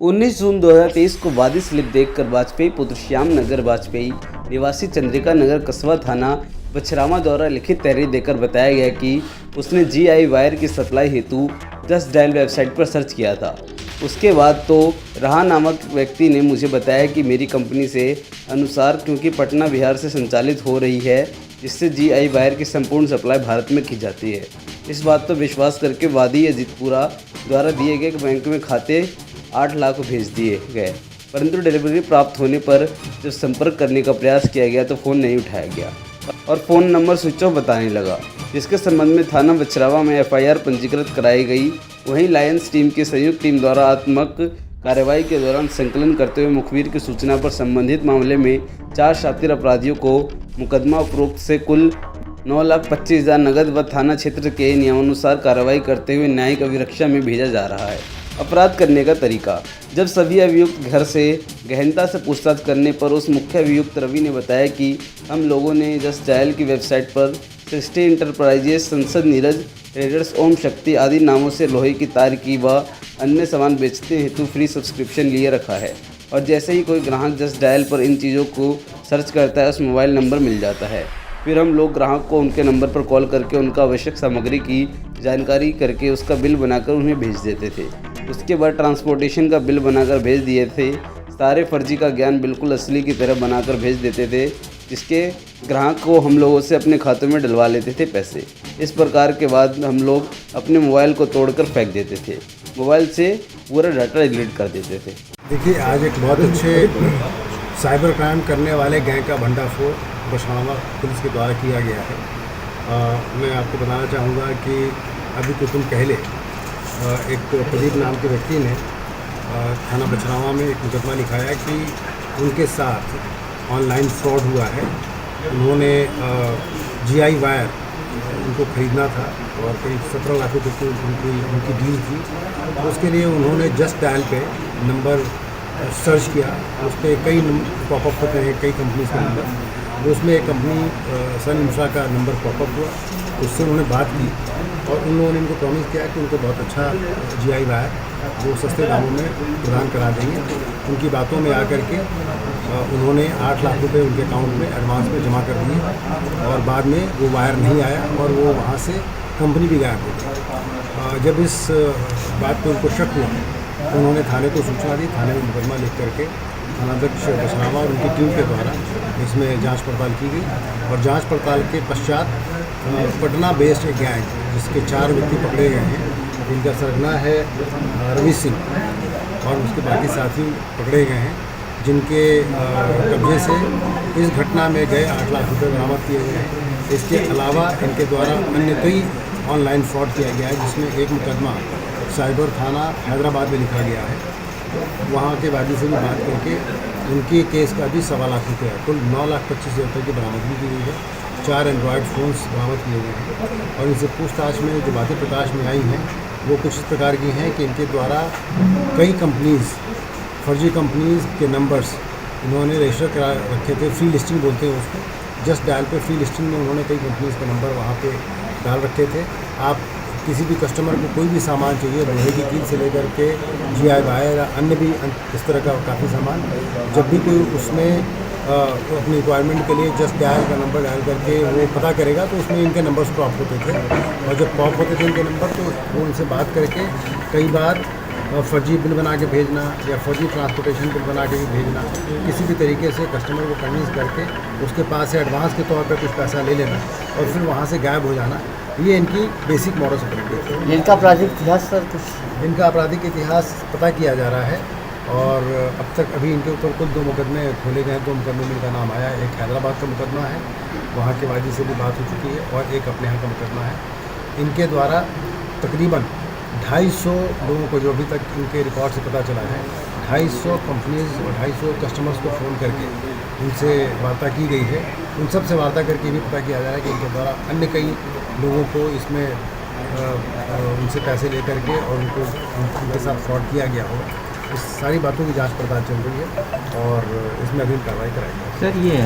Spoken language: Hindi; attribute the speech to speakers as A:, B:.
A: 19 जून 2023 को वादी स्लिप देखकर वाजपेयी पुत्र श्याम नगर वाजपेयी निवासी चंद्रिका नगर कस्बा थाना बछरावा द्वारा लिखित तहरीर देकर बताया गया कि उसने जीआई वायर की सप्लाई हेतु जस्ट डायल वेबसाइट पर सर्च किया था। उसके बाद तो रहा नामक व्यक्ति ने मुझे बताया कि मेरी कंपनी से अनुसार क्योंकि पटना बिहार से संचालित हो रही है, जिससे जीआई वायर की संपूर्ण सप्लाई भारत में की जाती है। इस बात पर विश्वास करके वादी अजीतपुरा द्वारा दिए गए बैंक में खाते 8 लाख भेज दिए गए, परंतु डिलीवरी प्राप्त होने पर जब संपर्क करने का प्रयास किया गया तो फ़ोन नहीं उठाया गया और फ़ोन नंबर स्विच ऑफ बताने लगा, जिसके संबंध में थाना बछरावा में एफआईआर पंजीकृत कराई गई। वहीं लायंस टीम की संयुक्त टीम द्वारा आत्मक कार्रवाई के दौरान संकलन करते हुए मुखबिर की सूचना पर संबंधित मामले में 4 शातिर अपराधियों को मुकदमा उपरोक्त से कुल 9,25,000 नकद व थाना क्षेत्र के नियमानुसार कार्रवाई करते हुए न्यायिक अभिरक्षा में भेजा जा रहा है। अपराध करने का तरीका। जब सभी अभियुक्त घर से गहनता से पूछताछ करने पर उस मुख्य अभियुक्त रवि ने बताया कि हम लोगों ने जस्ट डायल की वेबसाइट पर सृष्टि इंटरप्राइजेस, संसद, नीरज ट्रेडर्स, ओम शक्ति आदि नामों से लोहे की तार की व अन्य सामान बेचते हेतु फ्री सब्सक्रिप्शन लिए रखा है और जैसे ही कोई ग्राहक जस्ट डायल पर इन चीज़ों को सर्च करता है उस मोबाइल नंबर मिल जाता है। फिर हम लोग ग्राहक को उनके नंबर पर कॉल करके उनका आवश्यक सामग्री की जानकारी करके उसका बिल बनाकर उन्हें भेज देते थे। उसके बाद ट्रांसपोर्टेशन का बिल बनाकर भेज दिए थे। सारे फर्जी का ज्ञान बिल्कुल असली की तरह बनाकर भेज देते थे, जिसके ग्राहक को हम लोगों से अपने खातों में डलवा लेते थे पैसे। इस प्रकार के बाद हम लोग अपने मोबाइल को तोड़कर फेंक देते थे, मोबाइल से पूरा डाटा डिलीट कर देते थे।
B: देखिए, आज एक बहुत अच्छे साइबर क्राइम करने वाले गैंग का भंडाफोड़ बछरावा पुलिस के द्वारा किया गया है। मैं आपको बताना चाहूँगा कि अभी कुछ दिन पहले एक प्रदीप नाम के व्यक्ति ने थाना बछरावा में एक मुकदमा लिखाया कि उनके साथ ऑनलाइन फ्रॉड हुआ है। उन्होंने जीआई वायर उनको ख़रीदना था और करीब 17 लाख रुपये की उनकी डील थी। तो उसके लिए उन्होंने जस्ट डायल पे नंबर सर्च किया। उस पर कई पॉपअप होते हैं, कई कंपनीज के नंबर। तो उसमें एक कंपनी सन इंफ्रा का नंबर पॉपअप हुआ। उससे उन्होंने बात की और उन लोगों ने इनको प्रॉमिस किया कि उनको बहुत अच्छा जीआई वायर वो सस्ते दामों में प्रदान करा देंगे। उनकी बातों में आकर के उन्होंने 8 लाख रुपए उनके अकाउंट में एडवांस में जमा कर दिए और बाद में वो वायर नहीं आया और वो वहाँ से कंपनी भी गायब हो गई। जब इस बात पर उनको शक हुआ तो उन्होंने थाने को सूचना दी। थाने में मुकदमा लिख करके थानाध्यक्ष बछरावा और उनकी टीम के द्वारा इसमें जांच पड़ताल की गई और जांच पड़ताल के पश्चात पटना बेस्ड एक गैंग जिसके 4 व्यक्ति पकड़े गए हैं। इनका सरगना है रवि सिंह और उसके बाकी साथी पकड़े गए हैं, जिनके कब्जे से इस घटना में गए 8 लाख रुपये बरामद किए गए हैं। इसके अलावा इनके द्वारा अन्य कई ऑनलाइन फ्रॉड किया गया है, जिसमें एक मुकदमा साइबर थाना हैदराबाद में लिखा गया है। वहाँ के वादी से भी बात करके उनकी केस का भी 1.25 लाख रुपये है। कुल 9,25,000 रुपये की बरामदगी की गई है। 4 एंड्रॉयड फ़ोन्स बरामद किए गए हैं और इनसे पूछताछ में जो बातें प्रकाश में आई हैं वो कुछ इस प्रकार की हैं कि इनके द्वारा कई कंपनीज़, फर्जी कंपनीज़ के नंबर्स इन्होंने रजिस्टर करा रखे थे। फ्री लिस्टिंग बोलते हैं उसको। जस्ट डायल पे फ्री लिस्टिंग में उन्होंने कई कंपनीज़ के नंबर वहाँ पे डाल रखे थे। आप किसी भी कस्टमर को कोई भी सामान चाहिए, लोहे की कील से लेकर के जीआई वायर, अन्य भी इस तरह का काफ़ी सामान, जब भी कोई उसमें तो अपनी रिक्वायरमेंट के लिए जस्ट डायल का नंबर डायल करके वो पता करेगा तो उसमें इनके नंबर्स पॉप होते थे और जब पॉप होते थे इनके नंबर तो वो उनसे बात करके कई बार फर्जी बिल बना के भेजना या फर्जी ट्रांसपोर्टेशन बिल बना के भी भेजना, किसी भी तरीके से कस्टमर को कन्विंस करके उसके पास से एडवांस के तौर पर कुछ पैसा ले लेना और फिर वहाँ से गायब हो जाना, ये इनकी बेसिक मॉडस ऑपरेंडी है।
C: इनका आपराधिक इतिहास सर कुछ?
B: इनका आपराधिक इतिहास पता किया जा रहा है और अब तक अभी इनके ऊपर कुल 2 मुकदमे खोले गए हैं। 2 मुकदमे में इनका नाम आया है। एक हैदराबाद का मुकदमा है, वहाँ के वादी से भी बात हो चुकी है, और एक अपने यहाँ का मुकदमा है। इनके द्वारा तकरीबन 250 लोगों को, जो अभी तक इनके रिकॉर्ड से पता चला है, 250 कंपनीज और 250 कस्टमर्स को फ़ोन करके उनसे वार्ता की गई है। उन सब से वार्ता करके भी पता किया जा रहा है कि इनके द्वारा अन्य कई लोगों को इसमें उनसे पैसे लेकर के और उनके साथ फ्रॉड किया गया होगा। इस सारी बातों की जांच पड़ताल चल रही है और इसमें अभी कार्रवाई कराई जाएगी।
C: सर ये